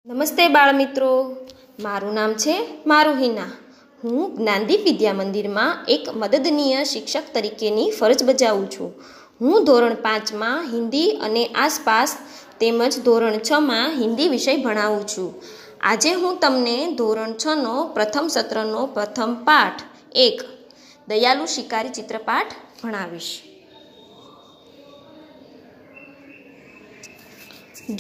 નમસ્તે બાળમિત્રો, મારું નામ છે મારુહિના. હું જ્ઞાનદીપ વિદ્યા મંદિરમાં એક મદદનીય શિક્ષક તરીકેની ફરજ બજાવું છું. હું ધોરણ 5માં હિન્દી અને આસપાસ તેમજ ધોરણ 6માં હિન્દી વિષય ભણાવું છું. આજે હું તમને ધોરણ 6નો પ્રથમ સત્રનો પ્રથમ પાઠ 1 દયાલુ શિકારી ચિત્રપાઠ ભણાવીશ.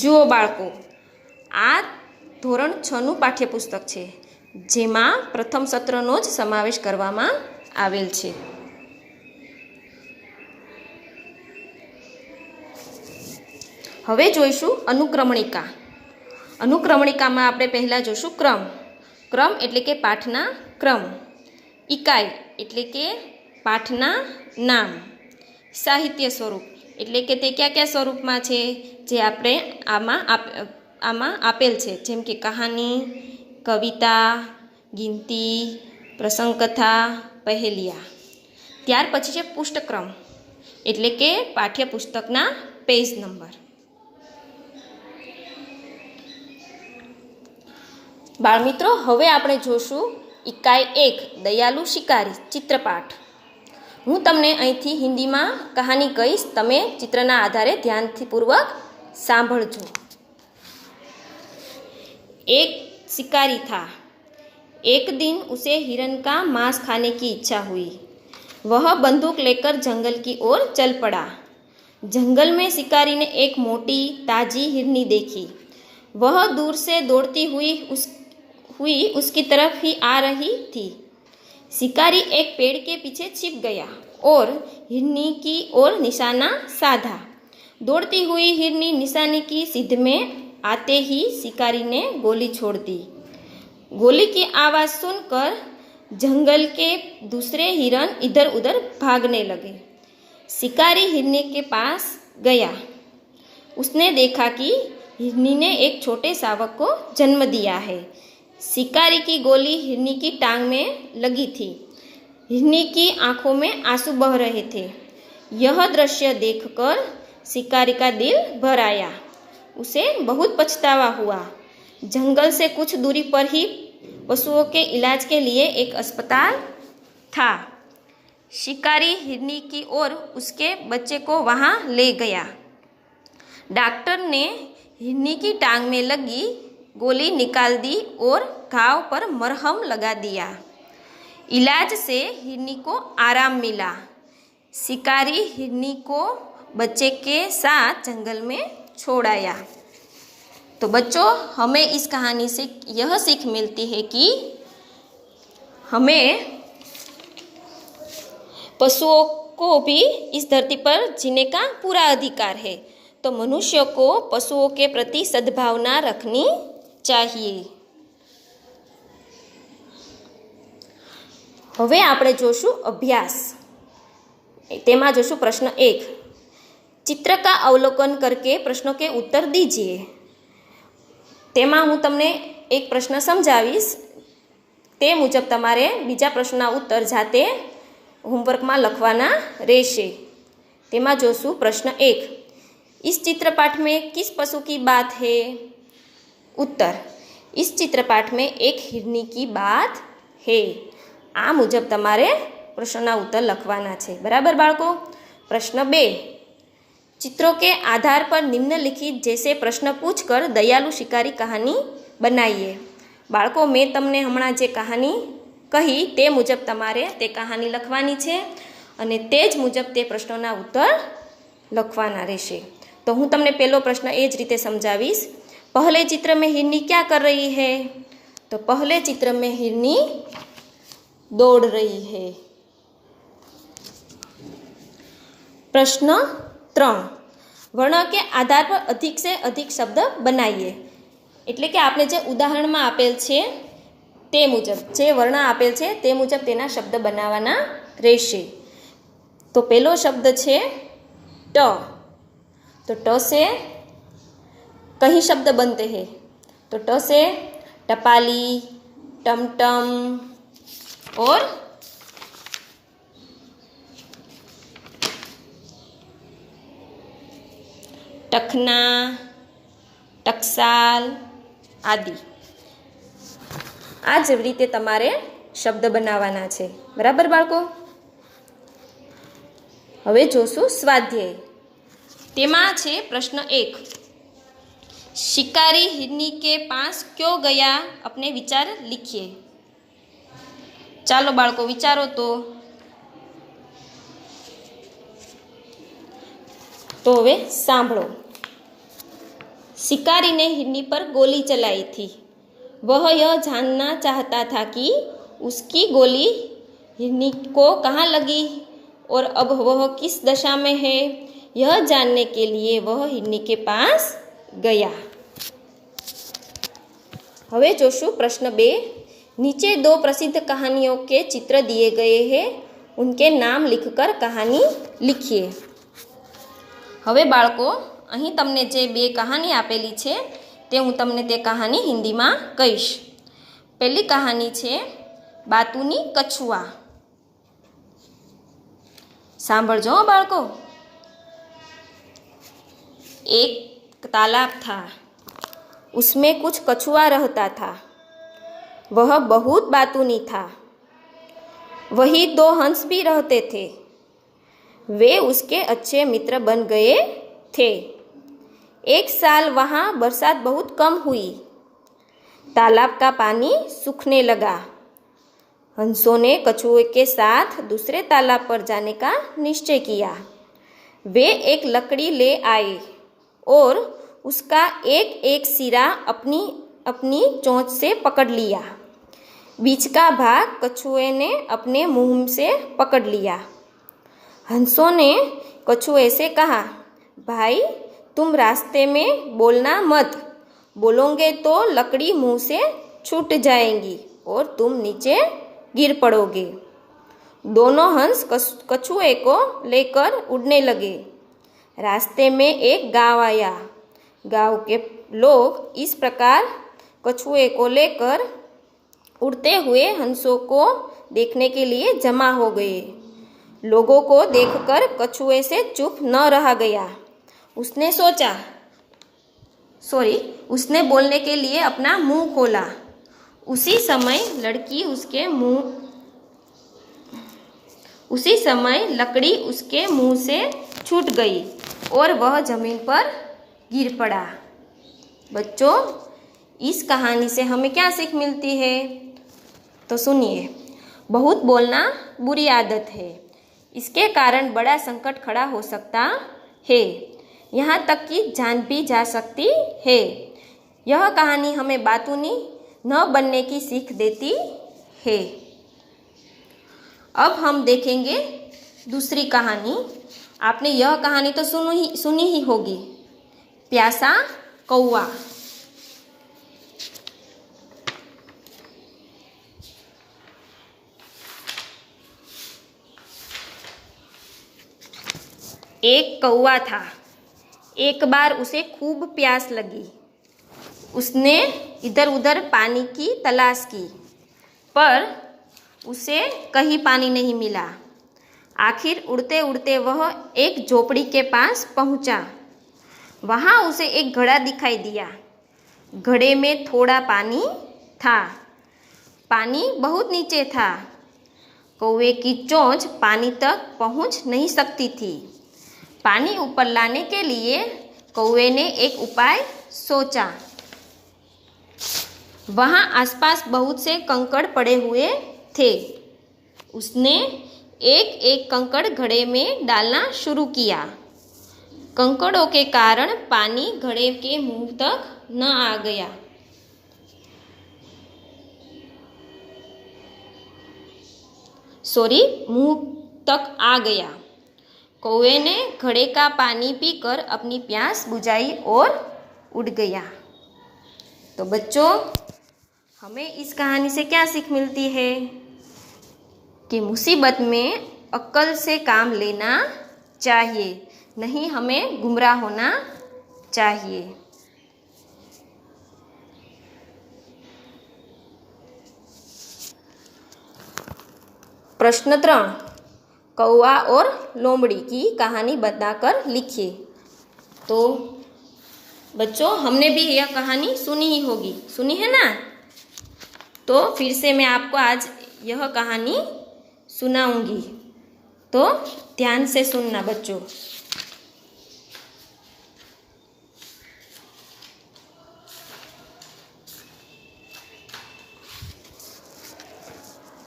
જુઓ બાળકો, આ ધોરણ 6નું પાઠ્યપુસ્તક છે, જેમાં પ્રથમ સત્રનો જ સમાવેશ કરવામાં આવેલ છે. હવે જોઈશું અનુક્રમણિકા. અનુક્રમણિકામાં આપણે પહેલાં જોઈશું ક્રમ. ક્રમ એટલે કે પાઠના ક્રમ. ઇકાઈ એટલે કે પાઠના નામ. સાહિત્ય સ્વરૂપ એટલે કે તે કયા કયા સ્વરૂપમાં છે જે આપણે આમાં આપેલ છે, જેમ કે કહાની, કવિતા, ગીનતી, પ્રસંગકથા, પહેલિયા. ત્યાર પછી છે પુષ્ઠક્રમ એટલે કે પાઠ્યપુસ્તકના પેજ નંબર. બાળમિત્રો, હવે આપણે જોશું ઇકાઈ 1 દયાલુ શિકારી ચિત્રપાઠ. હું તમને અહીંથી હિન્દીમાં કહાની કહીશ, તમે ચિત્રના આધારે ધ્યાનથી પૂર્વક સાંભળજો. एक शिकारी था. एक दिन उसे हिरन का मांस खाने की इच्छा हुई. वह बंदूक लेकर जंगल की ओर चल पड़ा. जंगल में शिकारी ने एक मोटी ताजी हिरनी देखी. वह दूर से दौड़ती हुई उसकी तरफ ही आ रही थी. शिकारी एक पेड़ के पीछे छिप गया और हिरनी की ओर निशाना साधा. दौड़ती हुई हिरनी निशाने की सीध में आते ही शिकारी ने गोली छोड़ दी. गोली की आवाज़ सुनकर जंगल के दूसरे हिरन इधर उधर भागने लगे. शिकारी हिरनी के पास गया. उसने देखा कि हिरनी ने एक छोटे शावक को जन्म दिया है. शिकारी की गोली हिरनी की टांग में लगी थी. हिरनी की आंखों में आंसू बह रहे थे. यह दृश्य देखकर शिकारी का दिल भर आया. उसे बहुत पछतावा हुआ. जंगल से कुछ दूरी पर ही पशुओं के इलाज के लिए एक अस्पताल था. शिकारी हिरनी की ओर उसके बच्चे को वहाँ ले गया. डॉक्टर ने हिरनी की टांग में लगी गोली निकाल दी और घाव पर मरहम लगा दिया. इलाज से हिरनी को आराम मिला. शिकारी हिरनी को बच्चे के साथ जंगल में छोड़ाया. तो बच्चों, हमें इस कहानी से यह सीख मिलती है कि हमें पशुओं को भी इस धरती पर जीने का पूरा अधिकार है. तो मनुष्य को पशुओं के प्रति सद्भावना रखनी चाहिए. હવે આપણે જોશું અભ્યાસ. તેમાં જોશું પ્રશ્ન 1. चित्र का अवलोकन करके प्रश्नों के उत्तर दीजिए. તેમાં હું તમને એક પ્રશ્ન સમજાવીશ, તે મુજબ તમારે બીજા પ્રશ્નના ઉત્તર જાતે હોમવર્કમાં લખવાના રહેશે. તેમાં જોશું પ્રશ્ન 1. इस चित्रपाठ में किस पशु की बात है? उत्तर: इस चित्रपाठ में एक हिरनी की बात है. આ મુજબ તમારે પ્રશ્નના ઉત્તર લખવાના છે. બરાબર બાળકો? પ્રશ્ન 2. चित्रों के आधार पर निम्नलिखित जैसे प्रश्न पूछकर दयालु शिकारी कहानी बनाइए. बाळको, मैं तमने हमणां जे कहानी कही ते मुजब तमारे ते कहानी लखवानी छे अने ते ज मुजब ते प्रश्नोना उत्तर लखवाना रहेशे. तो हूँ तमने पहलो प्रश्न ए ज रीते समझावीश. पहले चित्र में हिरनी क्या कर रही है? तो पहले चित्र में हिरनी दौड़ रही है. प्रश्न 3. वर्ण के आधार पर अधिक से अधिक शब्द बनाइए. એટલે કે આપણે જે ઉદાહરણમાં આપેલ છે તે મુજબ, જે વર્ણ આપેલ છે તે મુજબ તેના શબ્દ બનાવવાના રહેશે. તો પહેલો શબ્દ છે ટ. तो ट से कई शब्द बनते हैं? तो ट से टपाली, टमटम और टखना, टकसाल, आदि। આ જ રીતે તમારે શબ્દ બનાવવાના છે, બરાબર બાળકો? હવે જોશું સ્વાધ્યાય। તેમાં છે પ્રશ્ન 1, शिकारी हिरनी के पास क्यों गया? अपने विचार लिखिए। ચાલો બાળકો વિચારો तो હવે સાંભળો। शिकारी ने हिरनी पर गोली चलाई थी। वह यह जानना चाहता था कि उसकी गोली हिरनी को कहाँ लगी और अब वह किस दशा में है। यह जानने के लिए वह हिरनी के पास गया। હવે જોશું પ્રશ્ન 2। नीचे 2 प्रसिद्ध कहानियों के चित्र दिए गए हैं, उनके नाम लिखकर कहानी लिखिए। હવે બાળકો અહીં તમને જે 2 કહાની આપેલી છે તે હું તમને તે કહાની હિન્દીમાં કહીશ। પહેલી કહાની છે બાતુની કછુઆ। સાંભળજો બાળકો। एक तालाब था, उसमें कुछ कछुआ रहता था। वह बहुत बातूनी था। वही 2 हंस भी रहते थे। वे उसके अच्छे मित्र बन गए थे। एक साल वहाँ बरसात बहुत कम हुई। तालाब का पानी सूखने लगा। हंसों ने कछुए के साथ दूसरे तालाब पर जाने का निश्चय किया। वे एक लकड़ी ले आए और उसका एक एक सिरा अपनी अपनी चोंच से पकड़ लिया। बीच का भाग कछुए ने अपने मुंह से पकड़ लिया। हंसों ने कछुए से कहा, भाई तुम रास्ते में बोलना मत, बोलोगे तो लकड़ी मुंह से छूट जाएगी और तुम नीचे गिर पड़ोगे। दोनों हंस कछुए को लेकर उड़ने लगे। रास्ते में एक गांव आया। गांव के लोग इस प्रकार कछुए को लेकर उड़ते हुए हंसों को देखने के लिए जमा हो गए। लोगों को देखकर कछुए से चुप न रहा गया। उसने बोलने के लिए अपना मुंह खोला। उसी समय लकड़ी उसके मुंह से छूट गई और वह जमीन पर गिर पड़ा। बच्चों, इस कहानी से हमें क्या सीख मिलती है? तो सुनिए। बहुत बोलना बुरी आदत है। इसके कारण बड़ा संकट खड़ा हो सकता है, यहाँ तक कि जान भी जा सकती है। यह कहानी हमें बातूनी न बनने की सीख देती है। अब हम देखेंगे दूसरी कहानी। आपने यह कहानी तो सुनी ही होगी, प्यासा कौवा। एक कौवा था। एक बार उसे खूब प्यास लगी। उसने इधर उधर पानी की तलाश की, पर उसे कहीं पानी नहीं मिला। आखिर उड़ते उड़ते वह एक झोपड़ी के पास पहुंचा। वहाँ उसे एक घड़ा दिखाई दिया। घड़े में थोड़ा पानी था। पानी बहुत नीचे था। कौवे की चोंच पानी तक पहुंच नहीं सकती थी। पानी ऊपर लाने के लिए कौवे ने एक उपाय सोचा। वहाँ आसपास बहुत से कंकड़ पड़े हुए थे। उसने एक एक कंकड़ घड़े में डालना शुरू किया। कंकड़ों के कारण पानी घड़े के मुंह तक न आ गया। मुंह तक आ गया। कौवे ने घड़े का पानी पीकर अपनी प्यास बुझाई और उड़ गया। तो बच्चों, हमें इस कहानी से क्या सीख मिलती है? कि मुसीबत में अक्ल से काम लेना चाहिए, नहीं हमें गुमराह होना चाहिए। प्रश्न 3, कौवा और लोमड़ी की कहानी बताकर लिखिए। तो बच्चों, हमने भी यह कहानी सुनी ही होगी, सुनी है ना? तो फिर से मैं आपको आज यह कहानी सुनाऊंगी, तो ध्यान से सुनना बच्चों।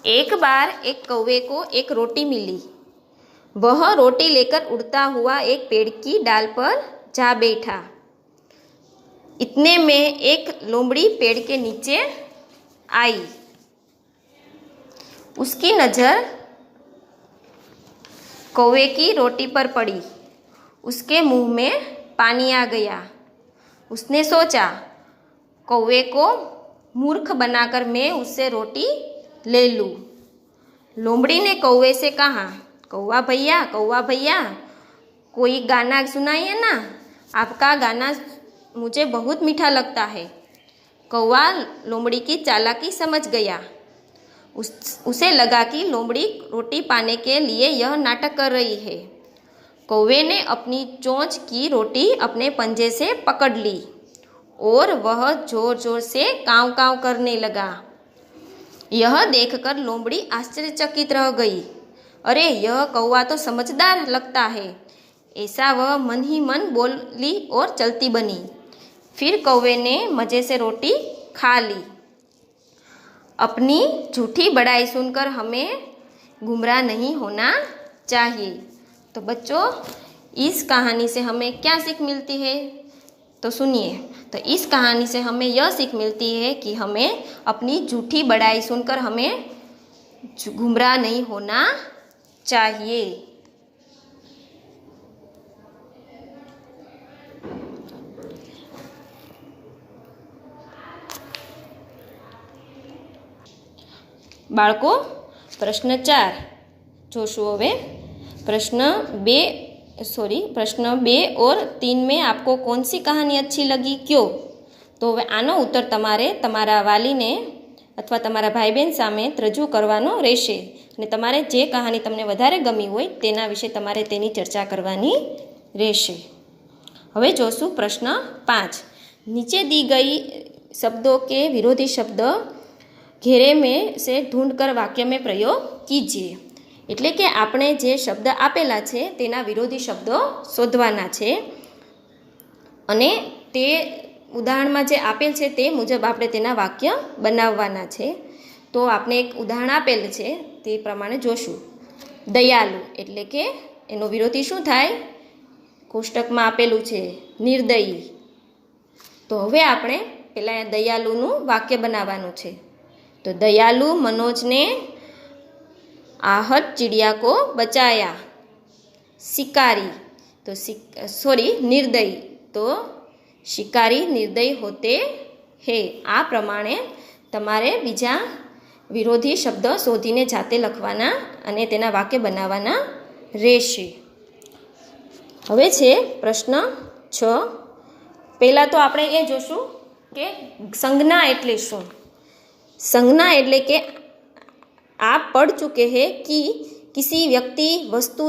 एक बार एक कौवे को एक रोटी मिली। वह रोटी लेकर उड़ता हुआ एक पेड़ की डाल पर जा बैठा। इतने में एक लोमड़ी पेड़ के नीचे आई। उसकी नज़र कौवे की रोटी पर पड़ी। उसके मुंह में पानी आ गया। उसने सोचा, कौवे को मूर्ख बनाकर मैं उससे रोटी ले लूँ। लोमड़ी ने कौवे से कहा, कौवा भैया, कोई गाना सुनाइए ना, आपका गाना मुझे बहुत मीठा लगता है। कौवा लोमड़ी की चालाकी समझ गया। उसे लगा कि लोमड़ी रोटी पाने के लिए यह नाटक कर रही है। कौवे ने अपनी चोंच की रोटी अपने पंजे से पकड़ ली और वह जोर जोर से काँव काँव करने लगा। यह देखकर लोमड़ी आश्चर्यचकित रह गई। अरे, यह कौवा तो समझदार लगता है, ऐसा वह मन ही मन बोली और चलती बनी। फिर कौवे ने मज़े से रोटी खा ली। अपनी झूठी बड़ाई सुनकर हमें गुमराह नहीं होना चाहिए। तो बच्चों, इस कहानी से हमें क्या सीख मिलती है? तो सुनिए। तो इस कहानी से हमें यह सीख मिलती है कि हमें अपनी झूठी बड़ाई सुनकर हमें गुमराह नहीं होना चाहिए। बाळको, प्रश्न 4 જોશું હવે। प्रश्न 2 और 3 में आपको कौन सी कहानी अच्छी लगी, क्यों? तो હવે આનો ઉત્તર તમારે તમારા વાલીને અથવા તમારા ભાઈ બહેન સામે રજૂ કરવાનો રહેશે અને તમારે જે કહાની તમને વધારે ગમી હોય તેના વિશે તમારે તેની ચર્ચા કરવાની રહેશે। હવે જોશું પ્રશ્ન 5। नीचे दी गई शब्दों के विरोधी शब्द घेरे में से ढूंढकर वाक्य में प्रयोग कीजिए। એટલે કે આપણે જે શબ્દ આપેલા છે તેના વિરોધી શબ્દો શોધવાના છે અને તે ઉદાહરણમાં જે આપેલ છે તે મુજબ આપણે તેના વાક્ય બનાવવાના છે। તો આપણે એક ઉદાહરણ આપેલ છે તે પ્રમાણે જોશું। દયાલુ એટલે કે એનો વિરોધી શું થાય? કોષ્ટકમાં આપેલું છે નિર્દયી। તો હવે આપણે પહેલાં દયાલુનું વાક્ય બનાવવાનું છે। तो दयालु मनोज ने आहत चिड़िया को बचाया। शिकारी तो निर्दयी तो शिकारी निर्दयी होते हैं। आ प्रमाणे तमारे बीजा विरोधी शब्द शोधीने जाते लखवाना अने तेना वाक्य बनावाना रहेशे। हवे छे प्रश्न 6। पहला तो आपणे ए जोशुं के संज्ञा एटले शुं। संज्ञा एटले के आप पढ़ चुके हैं कि किसी व्यक्ति, वस्तु,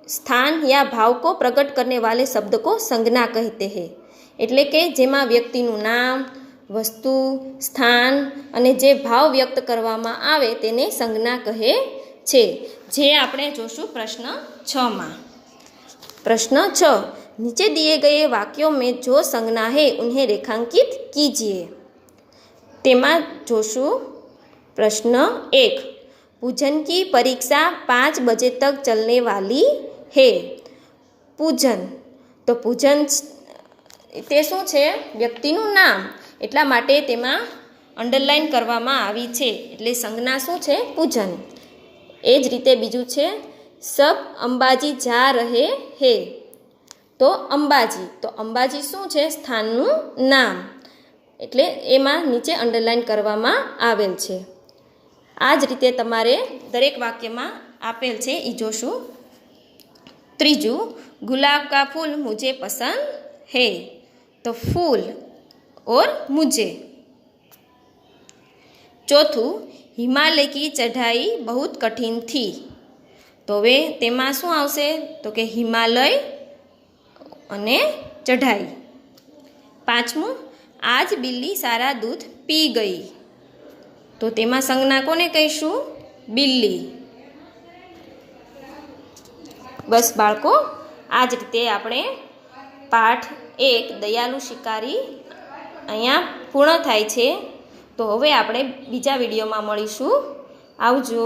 स्थान या भाव को प्रकट करने वाले शब्द को संज्ञा कहते हैं। एटले के जेमा व्यक्तिनुं नाम, वस्तु, स्थान अने जे भाव व्यक्त करवामां आवे तेने संज्ञा कहे छे। जे आपणे जोशुं प्रश्न 6 मां। प्रश्न 6। नीचे दिए गए वाक्यों में जो संज्ञा है उन्हें रेखांकित कीजिए। तेमां जोशुं प्रश्न 1। पूजन की परीक्षा 5 बजे तक चलने वाली है। पूजन तो पूजन ते शुं छे? व्यक्तिनुं नाम, એટલા માટે તેમાં અંડરલાઇન કરવામાં આવી છે એટલે સંજ્ઞા શું છે? પૂજન। એ જ રીતે બીજું છે सब અંબાજી जा रहे हैं। તો અંબાજી શું છે? સ્થાનનું નામ, એટલે એમાં નીચે અંડરલાઇન કરવામાં આવેલ છે। આ જ રીતે તમારે દરેક વાક્યમાં આપેલ છે એ જોશું। ત્રીજું, गुलाब का फूल मुझे पसंद है। तो फूल और मुझे। चौथुं, हिमालय की चढ़ाई बहुत कठिन थी। तो वे तेमां शुं आवशे? तो के हिमालय अने चढ़ाई। પાંચમું, આજ બિલ્લી સારા દૂધ પી ગઈ. તો તેમાં સંજ્ઞા કોને કહીશું? બિલ્લી. બસ બાળકો, આ જ રીતે આપણે પાઠ 1 દયાળુ શિકારી અહીંયા પૂર્ણ થાય છે. તો હવે આપણે બીજા વિડીયોમાં મળીશું. આવજો.